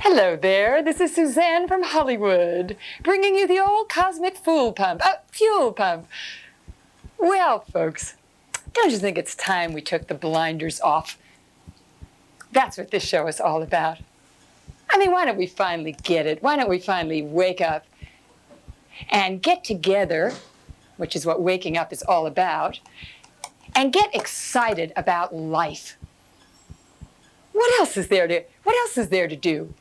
Hello there, this is Suzanne from Hollywood, bringing you the old cosmic fuel pump. Well, folks, don't you think it's time we took the blinders off? That's what this show is all about. I mean, why don't we finally get it? Why don't we finally wake up and get together, which is what waking up is all about, and get excited about life? What else is there to do?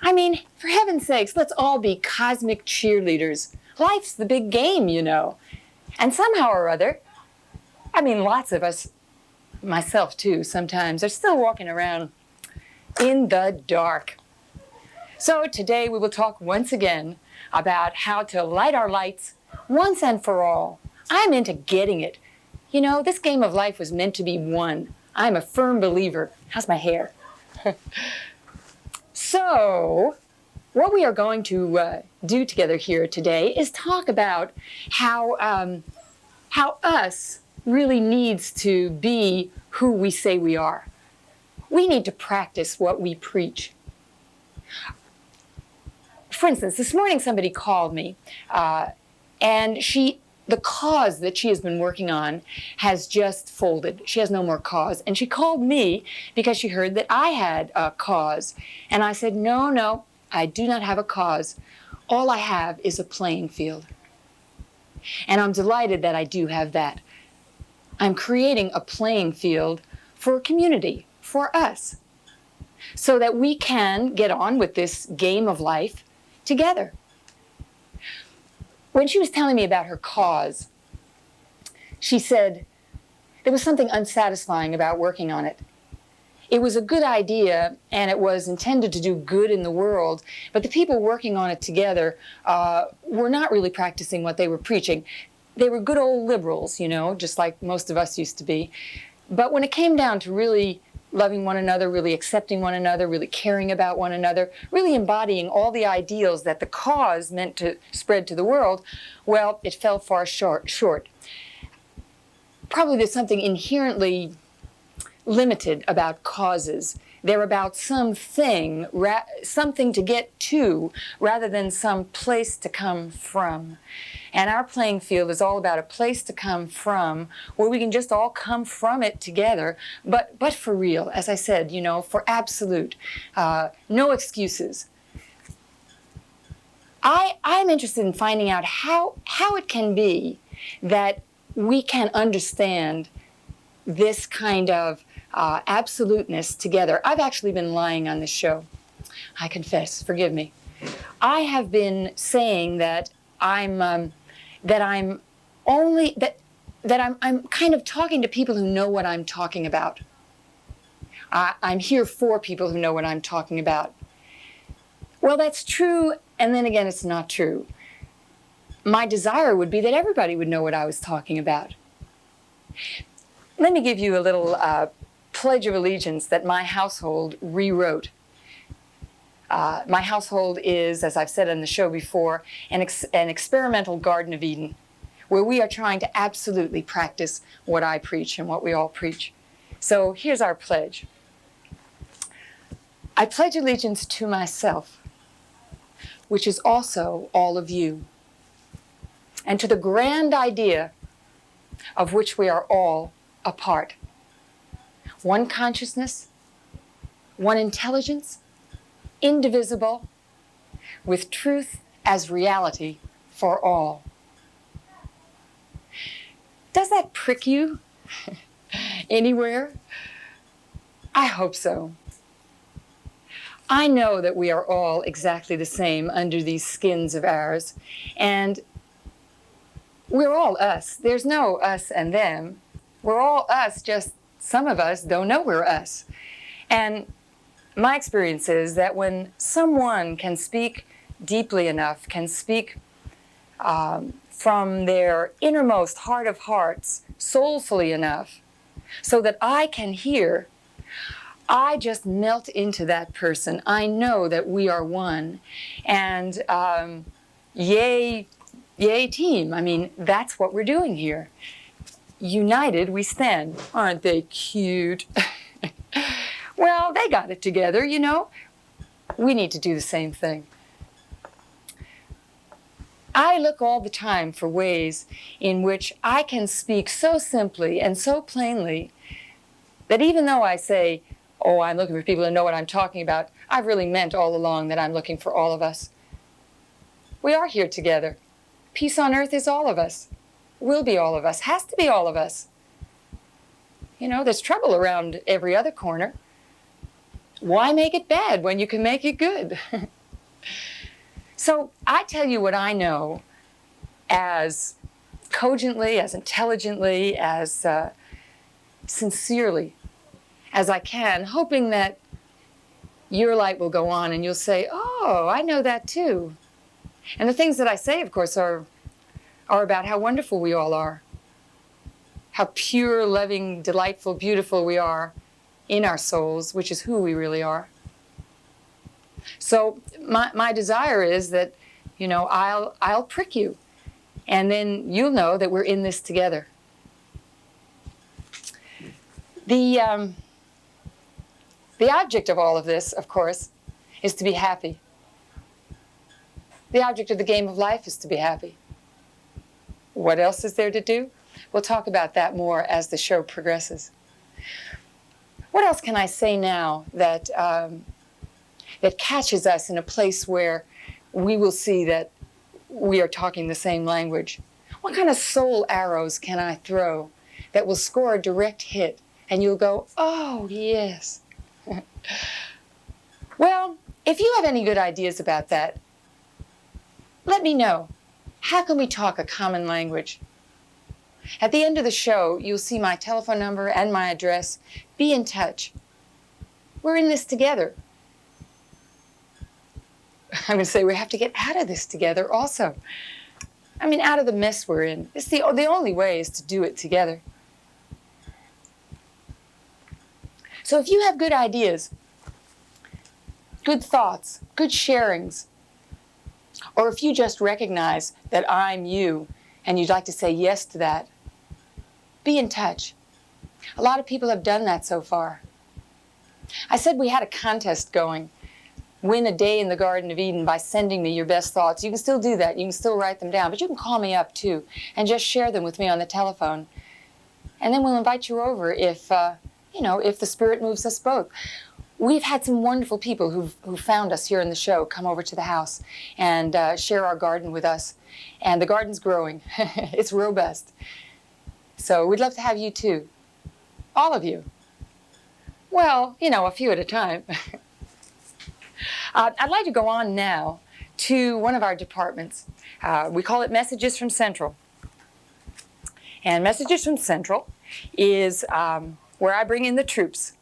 I mean, for heaven's sakes, let's all be cosmic cheerleaders. Life's the big game, you know. And somehow or other, I mean, lots of us, myself too, sometimes, are still walking around in the dark. So today we will talk once again about how to light our lights once and for all. I'm into getting it. You know, this game of life was meant to be won. I'm a firm believer. How's my hair? So, what we are going to do together here today is talk about how us really needs to be who we say we are. We need to practice what we preach. For instance, this morning somebody called me, and the cause that she has been working on has just folded. She has no more cause. And she called me because she heard that I had a cause. And I said, no, I do not have a cause. All I have is a playing field. And I'm delighted that I do have that. I'm creating a playing field for a community, for us, so that we can get on with this game of life together. When she was telling me about her cause, she said there was something unsatisfying about working on it. It was a good idea, and it was intended to do good in the world, but the people working on it together were not really practicing what they were preaching. They were good old liberals, you know, just like most of us used to be. But when it came down to really loving one another, really accepting one another, really caring about one another, really embodying all the ideals that the cause meant to spread to the world, well, it fell far short. Probably there's something inherently limited about causes. They're about something to get to rather than some place to come from. And our playing field is all about a place to come from where we can just all come from it together, but for real, as I said, you know, for absolute, no excuses. I'm interested in finding out how it can be that we can understand this kind of absoluteness together. I've actually been lying on this show. I confess, forgive me. I have been saying that I'm kind of talking to people who know what I'm talking about. I'm here for people who know what I'm talking about. Well, that's true, and then again, it's not true. My desire would be that everybody would know what I was talking about. Let me give you a little Pledge of Allegiance that my household rewrote. My household is, as I've said on the show before, an experimental Garden of Eden, where we are trying to absolutely practice what I preach and what we all preach. So here's our pledge. I pledge allegiance to myself, which is also all of you, and to the grand idea of which we are all a part. One consciousness, one intelligence, indivisible, with truth as reality for all. Does that prick you anywhere? I hope so. I know that we are all exactly the same under these skins of ours, and we're all us. There's no us and them. We're all us, just some of us don't know we're us. And my experience is that when someone can speak deeply enough, can speak from their innermost heart of hearts, soulfully enough, so that I can hear, I just melt into that person. I know that we are one. And yay team. I mean, that's what we're doing here. United we stand. Aren't they cute? Well, they got it together, you know. We need to do the same thing. I look all the time for ways in which I can speak so simply and so plainly that even though I say, oh, I'm looking for people to know what I'm talking about, I've really meant all along that I'm looking for all of us. We are here together. Peace on earth is all of us. Will be all of us. Has to be all of us. You know, there's trouble around every other corner. Why make it bad when you can make it good? So I tell you what I know as cogently, as intelligently, as sincerely as I can, hoping that your light will go on and you'll say, oh, I know that too. And the things that I say, of course, are about how wonderful we all are, how pure, loving, delightful, beautiful we are in our souls, which is who we really are. So my desire is that, you know, I'll prick you, and then you'll know that we're in this together. The object of all of this, of course, is to be happy. The object of the game of life is to be happy. What else is there to do? We'll talk about that more as the show progresses. What else can I say now that that catches us in a place where we will see that we are talking the same language? What kind of soul arrows can I throw that will score a direct hit and you'll go, oh, yes. Well, if you have any good ideas about that, let me know. How can we talk a common language? At the end of the show, you'll see my telephone number and my address. Be in touch. We're in this together. I'm going to say we have to get out of this together also. I mean, out of the mess we're in. It's the only way is to do it together. So if you have good ideas, good thoughts, good sharings, or if you just recognize that I'm you and you'd like to say yes to that, be in touch. A lot of people have done that so far. I said we had a contest going. Win a day in the Garden of Eden by sending me your best thoughts. You can still do that. You can still write them down. But you can call me up, too, and just share them with me on the telephone. And then we'll invite you over if, if the Spirit moves us both. We've had some wonderful people who found us here in the show come over to the house and share our garden with us. And the garden's growing. It's robust. So we'd love to have you, too. All of you. Well, a few at a time. I'd like to go on now to one of our departments. We call it Messages from Central. And Messages from Central is where I bring in the troops.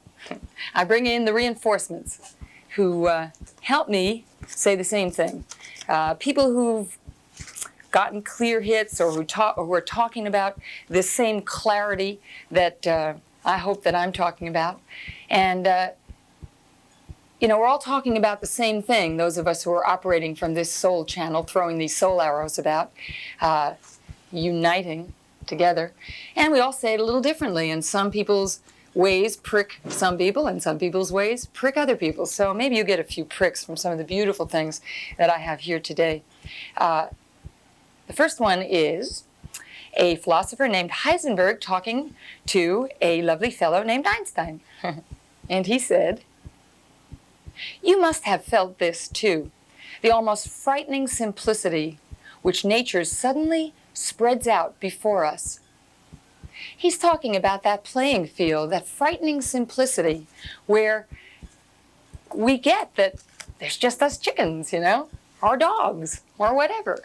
I bring in the reinforcements who help me say the same thing. People who've gotten clear hits or who are talking about this same clarity that I hope that I'm talking about. And we're all talking about the same thing, those of us who are operating from this soul channel, throwing these soul arrows about, uniting together. And we all say it a little differently, and some people's ways prick some people, and some people's ways prick other people. So maybe you get a few pricks from some of the beautiful things that I have here today. The first one is a philosopher named Heisenberg talking to a lovely fellow named Einstein. And he said, "You must have felt this too, the almost frightening simplicity which nature suddenly spreads out before us." He's talking about that playing field, that frightening simplicity where we get that there's just us chickens, or dogs, or whatever.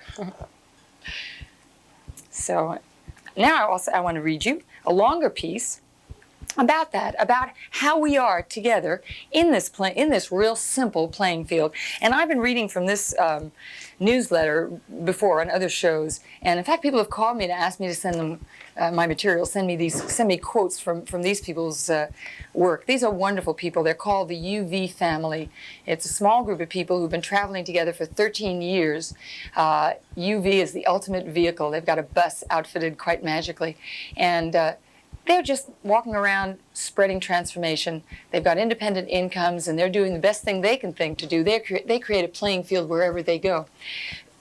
So now I want to read you a longer piece about that, about how we are together in this real simple playing field. And I've been reading from this newsletter before on other shows, and in fact people have called me to ask me to send them my material, send me quotes from these people's work. These are wonderful people. They're called the UV family. It's a small group of people who've been traveling together for 13 years. UV is the ultimate vehicle. They've got a bus outfitted quite magically, and they're just walking around spreading transformation. They've got independent incomes, and they're doing the best thing they can think to do. They create a playing field wherever they go.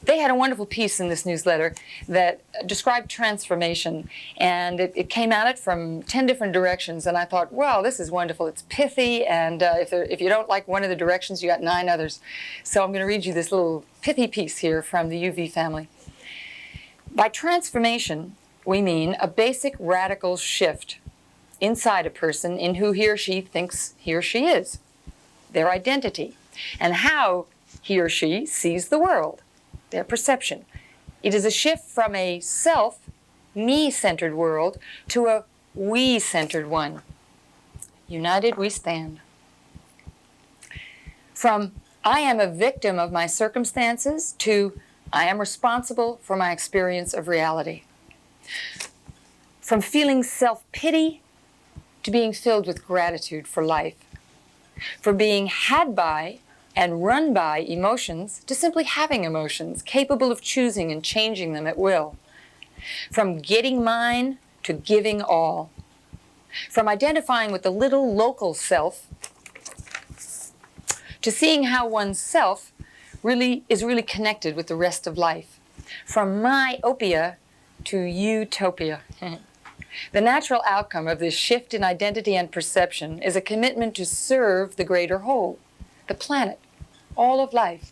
They had a wonderful piece in this newsletter that described transformation, and it came at it from 10 different directions, and I thought, wow, this is wonderful. It's pithy, and if you don't like one of the directions, you got 9 others. So I'm going to read you this little pithy piece here from the UV family. By transformation, we mean a basic radical shift inside a person in who he or she thinks he or she is, their identity, and how he or she sees the world, their perception. It is a shift from a self, me-centered world to a we-centered one. United we stand. From I am a victim of my circumstances to I am responsible for my experience of reality. From feeling self-pity to being filled with gratitude for life. From being had by and run by emotions to simply having emotions, capable of choosing and changing them at will. From getting mine to giving all. From identifying with the little local self to seeing how one's self is really connected with the rest of life. From myopia to utopia. The natural outcome of this shift in identity and perception is a commitment to serve the greater whole, the planet, all of life.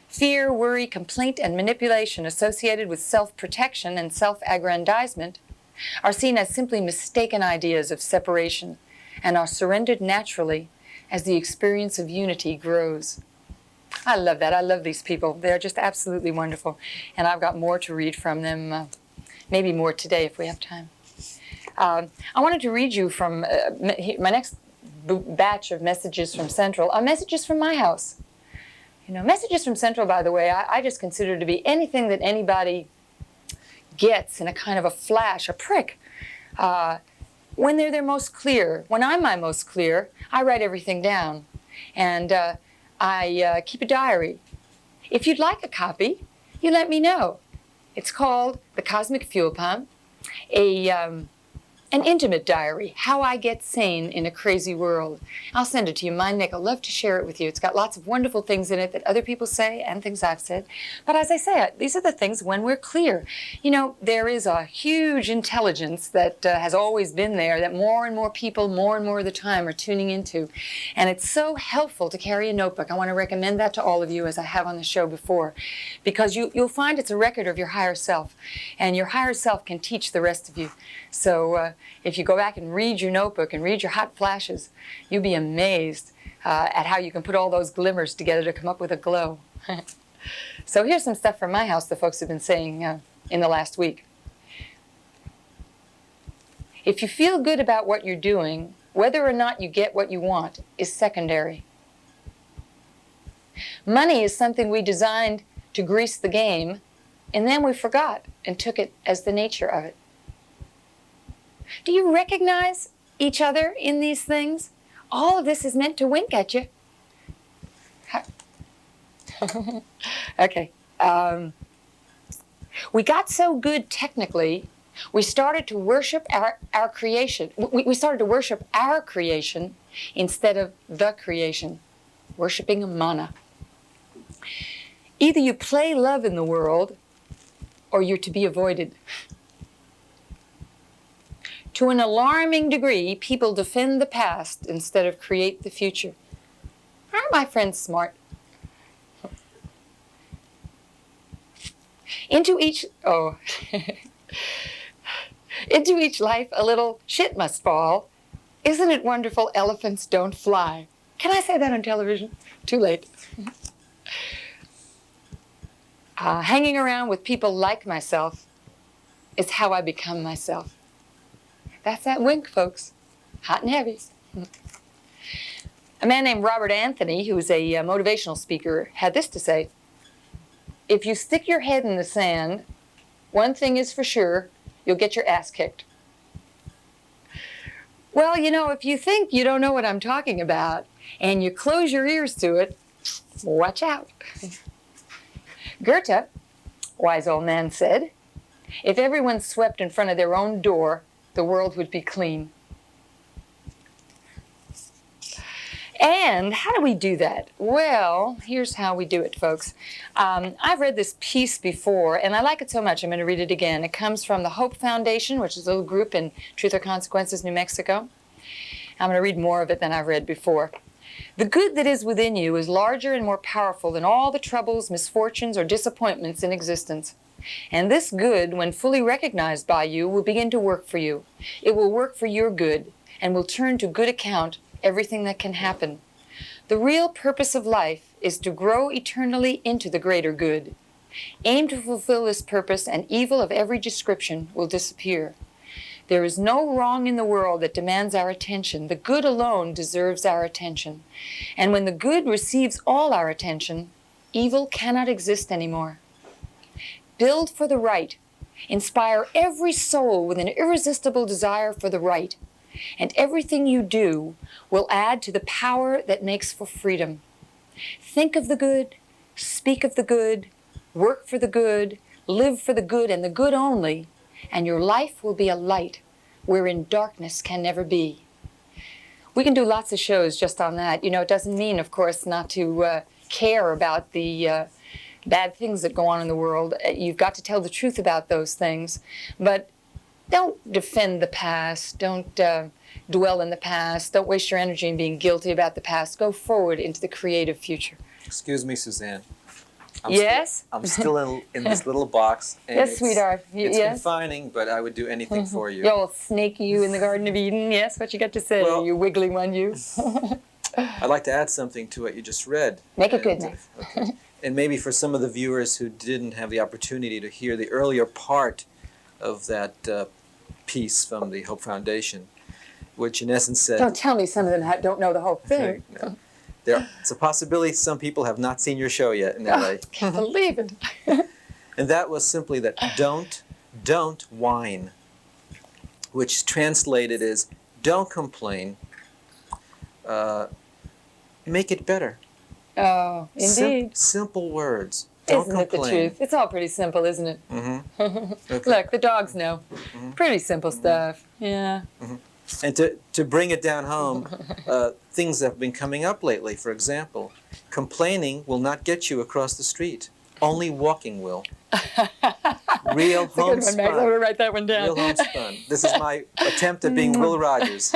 Fear, worry, complaint, and manipulation associated with self-protection and self-aggrandizement are seen as simply mistaken ideas of separation and are surrendered naturally as the experience of unity grows. I love that. I love these people. They're just absolutely wonderful. And I've got more to read from them, maybe more today if we have time. I wanted to read you from my next batch of messages from Central, messages from my house. You know, messages from Central, by the way, I just consider to be anything that anybody gets in a kind of a flash, a prick. When they're their most clear, when I'm my most clear, I write everything down. And I keep a diary. If you'd like a copy, you let me know. It's called The Cosmic Fuel Pump, an intimate diary, how I get sane in a crazy world. I'll send it to you. My Nick, I'd love to share it with you. It's got lots of wonderful things in it that other people say and things I've said. But as I say, these are the things when we're clear. You know, there is a huge intelligence that has always been there that more and more people, more and more of the time are tuning into. And it's so helpful to carry a notebook. I want to recommend that to all of you, as I have on the show before, because you'll find it's a record of your higher self. And your higher self can teach the rest of you. So if you go back and read your notebook and read your hot flashes, you'll be amazed at how you can put all those glimmers together to come up with a glow. So here's some stuff from my house the folks have been saying in the last week. If you feel good about what you're doing, whether or not you get what you want is secondary. Money is something we designed to grease the game, and then we forgot and took it as the nature of it. Do you recognize each other in these things? All of this is meant to wink at you. Okay. We got so good technically, we started to worship our creation. We started to worship our creation instead of the creation, worshiping mana. Either you play love in the world, or you're to be avoided. To an alarming degree, people defend the past instead of create the future. Aren't my friends smart? Into each life a little shit must fall. Isn't it wonderful elephants don't fly? Can I say that on television? Too late. Hanging around with people like myself is how I become myself. That's that wink, folks. Hot and heavy. A man named Robert Anthony, who's a motivational speaker, had this to say: if you stick your head in the sand, one thing is for sure, you'll get your ass kicked. Well, you know, if you think you don't know what I'm talking about and you close your ears to it, watch out. Goethe, wise old man, said, if everyone swept in front of their own door, the world would be clean. And how do we do that? Well, here's how we do it, folks. I've read this piece before, and I like it so much, I'm going to read it again. It comes from the Hope Foundation, which is a little group in Truth or Consequences, New Mexico. I'm going to read more of it than I've read before. The good that is within you is larger and more powerful than all the troubles, misfortunes, or disappointments in existence. And this good, when fully recognized by you, will begin to work for you. It will work for your good, and will turn to good account everything that can happen. The real purpose of life is to grow eternally into the greater good. Aim to fulfill this purpose, and evil of every description will disappear. There is no wrong in the world that demands our attention. The good alone deserves our attention. And when the good receives all our attention, evil cannot exist anymore. Build for the right. Inspire every soul with an irresistible desire for the right. And everything you do will add to the power that makes for freedom. Think of the good, speak of the good, work for the good, live for the good and the good only, and your life will be a light wherein darkness can never be. We can do lots of shows just on that. You know, it doesn't mean, of course, not to care about the bad things that go on in the world. You've got to tell the truth about those things, but don't defend the past. Don't dwell in the past. Don't waste your energy in being guilty about the past. Go forward into the creative future. Excuse me, Suzanne. Yes? I'm still in this little box. And Yes, sweetheart. It's Yes? confining, but I would do anything for you. The old snake you in the Garden of Eden. Yes, what you got to say, Well, you wiggling one, you. I'd like to add something to what you just read. Make it good now. Okay. And maybe for some of the viewers who didn't have the opportunity to hear the earlier part of that piece from the Hope Foundation, which in essence said... Don't tell me some of them don't know the whole thing. No. It's a possibility some people have not seen your show yet in LA. Can't believe it. And that was simply that don't whine, which translated is don't complain, make it better. Oh, indeed. Simple words. Don't Isn't it the complain. truth? It's all pretty simple, isn't it? Mm-hmm. Okay. Look, the dogs know. Mm-hmm. Pretty simple stuff. Yeah. Mm-hmm. And to bring it down home, things that have been coming up lately, for example, complaining will not get you across the street. Only walking will. Real That's a good one, Max. I'm going homespun. to write that one down. Real homespun. This is my attempt at being Will Rogers.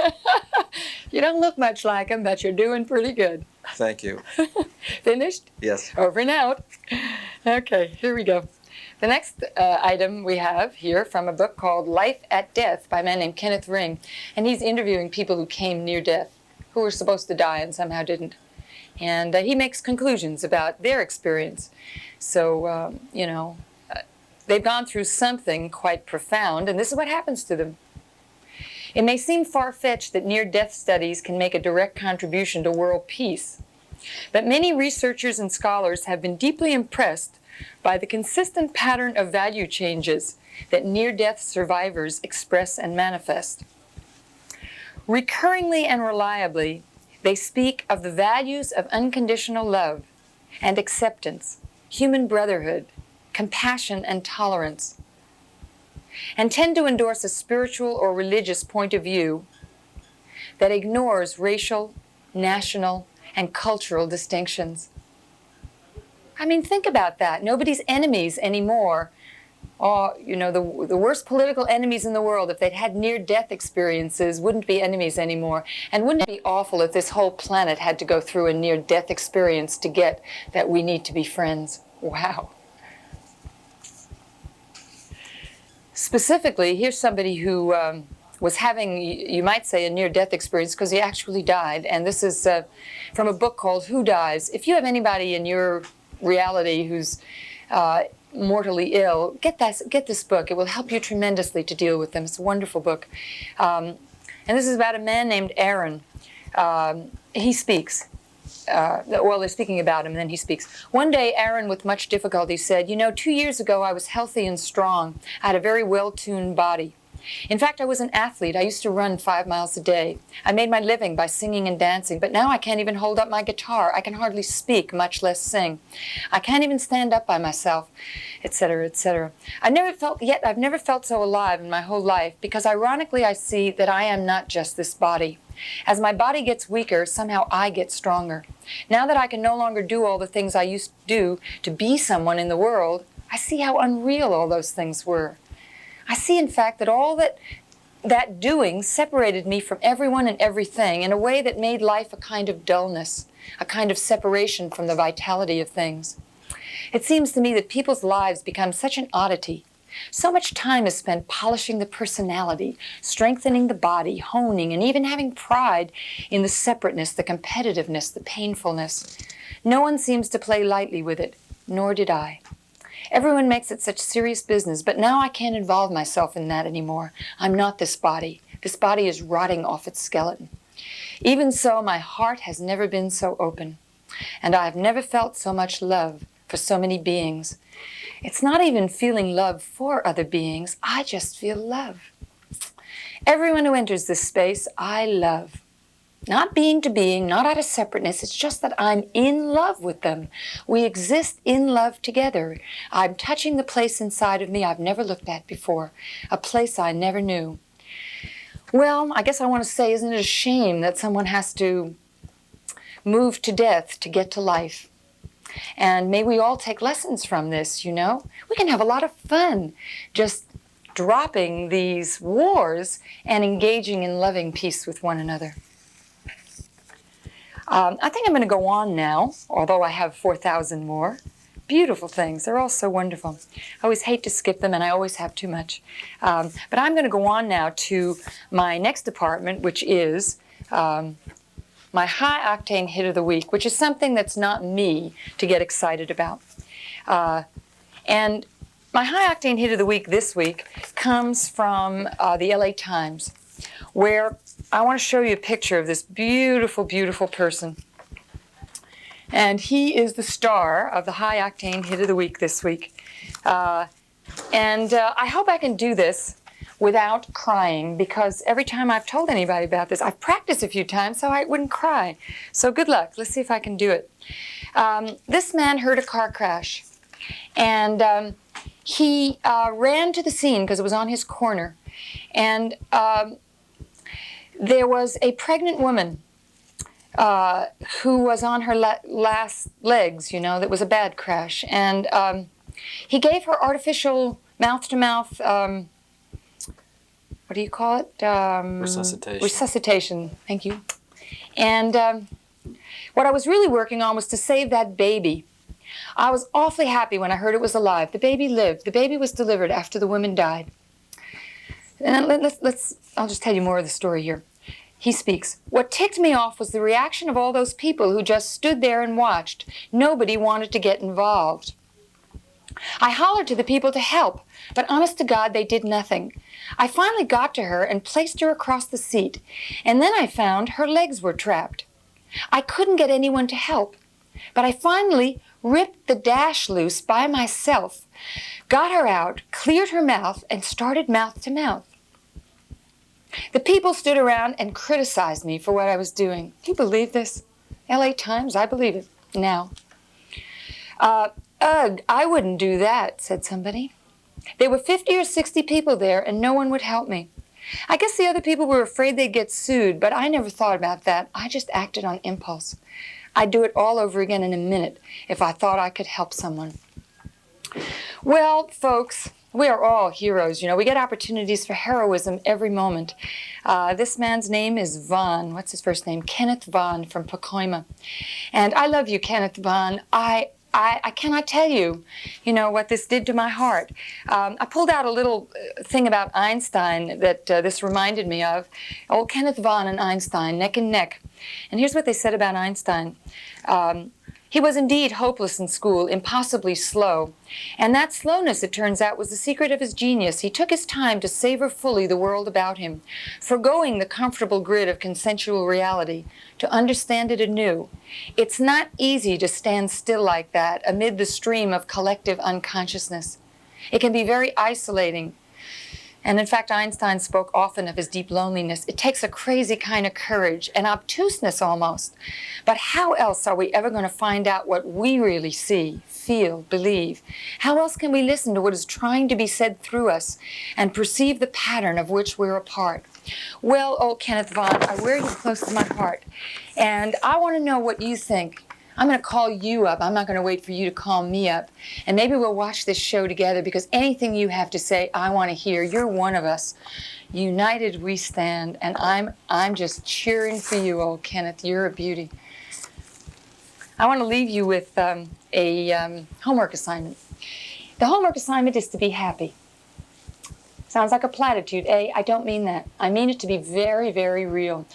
You don't look much like him, but you're doing pretty good. Thank you. Finished? Yes. Over and out. Okay, here we go. The next item we have here from a book called Life at Death by a man named Kenneth Ring. And he's interviewing people who came near death, who were supposed to die and somehow didn't. And he makes conclusions about their experience. So, you know, they've gone through something quite profound, and this is what happens to them. It may seem far-fetched that near-death studies can make a direct contribution to world peace, but many researchers and scholars have been deeply impressed by the consistent pattern of value changes that near-death survivors express and manifest. Recurringly and reliably, they speak of the values of unconditional love and acceptance, human brotherhood, compassion, and tolerance, and tend to endorse a spiritual or religious point of view that ignores racial, national, and cultural distinctions. I mean, think about that. Nobody's enemies anymore. Oh, you know, the worst political enemies in the world, if they'd had near-death experiences, wouldn't be enemies anymore. And wouldn't it be awful if this whole planet had to go through a near-death experience to get that we need to be friends? Wow. Specifically, here's somebody who was having, you might say, a near-death experience because he actually died. And this is from a book called Who Dies? If you have anybody in your reality who's mortally ill, get this book. It will help you tremendously to deal with them. It's a wonderful book. And this is about a man named Aaron. He speaks. Well, they're speaking about him, and then he speaks. One day, Aaron, with much difficulty, said, "You know, 2 years ago, I was healthy and strong. I had a very well-tuned body. In fact, I was an athlete. I used to run 5 miles a day. I made my living by singing and dancing, but now I can't even hold up my guitar. I can hardly speak, much less sing. I can't even stand up by myself, etc., etc. I've never felt so alive in my whole life, because ironically I see that I am not just this body. As my body gets weaker, somehow I get stronger. Now that I can no longer do all the things I used to do to be someone in the world, I see how unreal all those things were. I see, in fact, that all that doing separated me from everyone and everything in a way that made life a kind of dullness, a kind of separation from the vitality of things. It seems to me that people's lives become such an oddity. So much time is spent polishing the personality, strengthening the body, honing, and even having pride in the separateness, the competitiveness, the painfulness. No one seems to play lightly with it, nor did I. Everyone makes it such serious business, but now I can't involve myself in that anymore. I'm not this body. This body is rotting off its skeleton. Even so, my heart has never been so open, and I have never felt so much love for so many beings. It's not even feeling love for other beings. I just feel love. Everyone who enters this space, I love. Not being to being, not out of separateness. It's just that I'm in love with them. We exist in love together. I'm touching the place inside of me I've never looked at before, a place I never knew. Well, I guess I want to say, isn't it a shame that someone has to move to death to get to life? And may we all take lessons from this, you know? We can have a lot of fun just dropping these wars and engaging in loving peace with one another. I think I'm going to go on now, although I have 4,000 more. Beautiful things. They're all so wonderful. I always hate to skip them, and I always have too much. But I'm going to go on now to my next department, which is my high-octane hit of the week, which is something that's not me to get excited about. And my high-octane hit of the week this week comes from the LA Times, where I want to show you a picture of this beautiful, beautiful person. And he is the star of the high-octane hit of the week this week. I hope I can do this without crying, because every time I've told anybody about this, I've practiced a few times so I wouldn't cry. So good luck. Let's see if I can do it. This man heard a car crash, and he ran to the scene because it was on his corner. And there was a pregnant woman who was on her last legs, you know, that was a bad crash. And he gave her artificial mouth-to-mouth, what do you call it? Resuscitation. Resuscitation, thank you. And what I was really working on was to save that baby. I was awfully happy when I heard it was alive. The baby lived. The baby was delivered after the woman died. And I'll just tell you more of the story here. He speaks. What ticked me off was the reaction of all those people who just stood there and watched. Nobody wanted to get involved. I hollered to the people to help, but honest to God, they did nothing. I finally got to her and placed her across the seat, and then I found her legs were trapped. I couldn't get anyone to help, but I finally ripped the dash loose by myself, got her out, cleared her mouth, and started mouth to mouth. The people stood around and criticized me for what I was doing. Do you believe this? LA Times, I believe it now. Ugh, I wouldn't do that, said somebody. There were 50 or 60 people there, and no one would help me. I guess the other people were afraid they'd get sued, but I never thought about that. I just acted on impulse. I'd do it all over again in a minute if I thought I could help someone. Well, folks, we are all heroes. You know, we get opportunities for heroism every moment. This man's name is Vaughn. What's his first name? Kenneth Vaughn from Pacoima. And I love you, Kenneth Vaughn. I cannot tell you, what this did to my heart. I pulled out a little thing about Einstein that this reminded me of. Old Kenneth Vaughn and Einstein, neck and neck. And here's what they said about Einstein. He was indeed hopeless in school, impossibly slow. And that slowness, it turns out, was the secret of his genius. He took his time to savor fully the world about him, forgoing the comfortable grid of consensual reality, to understand it anew. It's not easy to stand still like that amid the stream of collective unconsciousness. It can be very isolating. And in fact, Einstein spoke often of his deep loneliness. It takes a crazy kind of courage, an obtuseness almost. But how else are we ever going to find out what we really see, feel, believe? How else can we listen to what is trying to be said through us and perceive the pattern of which we're a part? Well, oh, Kenneth Vaughn, I wear you close to my heart, and I want to know what you think. I'm going to call you up. I'm not going to wait for you to call me up. And maybe we'll watch this show together, because anything you have to say, I want to hear. You're one of us. United we stand, and I'm just cheering for you, old Kenneth. You're a beauty. I want to leave you with a homework assignment. The homework assignment is to be happy. Sounds like a platitude, eh? I don't mean that. I mean it to be very, very real.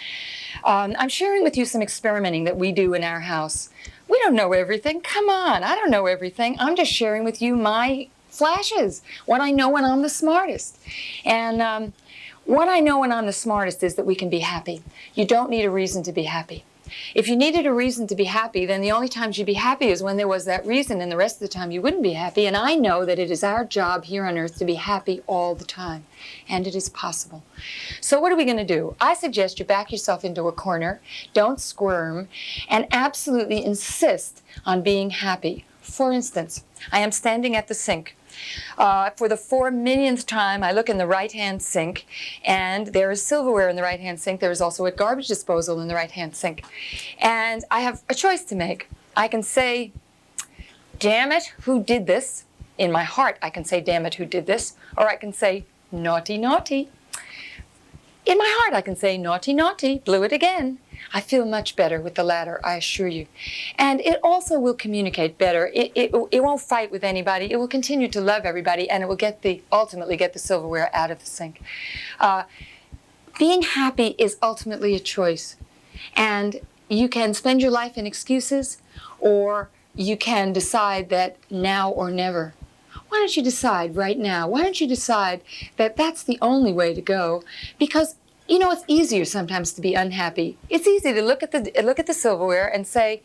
I'm sharing with you some experimenting that we do in our house. We don't know everything. Come on, I don't know everything. I'm just sharing with you my flashes, what I know when I'm the smartest. And what I know when I'm the smartest is that we can be happy. You don't need a reason to be happy. If you needed a reason to be happy, then the only times you'd be happy is when there was that reason, and the rest of the time you wouldn't be happy. And I know that it is our job here on earth to be happy all the time, and it is possible. So what are we going to do? I suggest you back yourself into a corner, don't squirm, and absolutely insist on being happy. For instance, I am standing at the sink. For the 4 millionth time, I look in the right-hand sink, and there is silverware in the right-hand sink. There is also a garbage disposal in the right-hand sink. And I have a choice to make. I can say, damn it, who did this? In my heart, I can say, damn it, who did this? Or I can say, naughty, naughty. In my heart, I can say, naughty, naughty, blew it again. I feel much better with the latter, I assure you. And it also will communicate better. It won't fight with anybody. It will continue to love everybody, and it will ultimately get the silverware out of the sink. Being happy is ultimately a choice. And you can spend your life in excuses, or you can decide that now or never. Why don't you decide right now? Why don't you decide that that's the only way to go? Because you know, it's easier sometimes to be unhappy. It's easy to look at the silverware and say,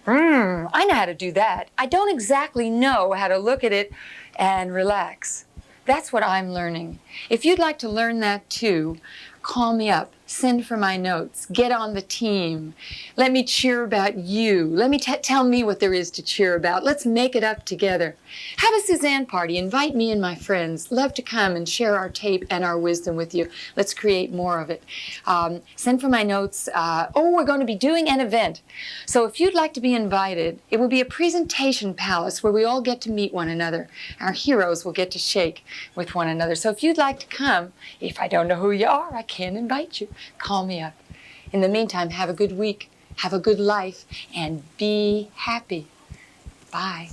I know how to do that. I don't exactly know how to look at it and relax. That's what I'm learning. If you'd like to learn that too, call me up. Send for my notes. Get on the team. Let me cheer about you. Let me tell me what there is to cheer about. Let's make it up together. Have a Suzanne party. Invite me and my friends. Love to come and share our tape and our wisdom with you. Let's create more of it. Send for my notes. We're going to be doing an event. So if you'd like to be invited, it will be a presentation palace where we all get to meet one another. Our heroes will get to shake with one another. So if you'd like to come, if I don't know who you are, I can invite you. Call me up. In the meantime, have a good week, have a good life, and be happy. Bye.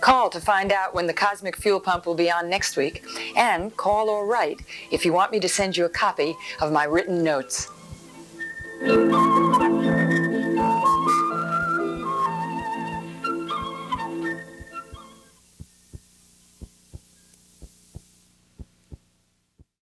Call to find out when the Cosmic Fuel Pump will be on next week, and call or write if you want me to send you a copy of my written notes.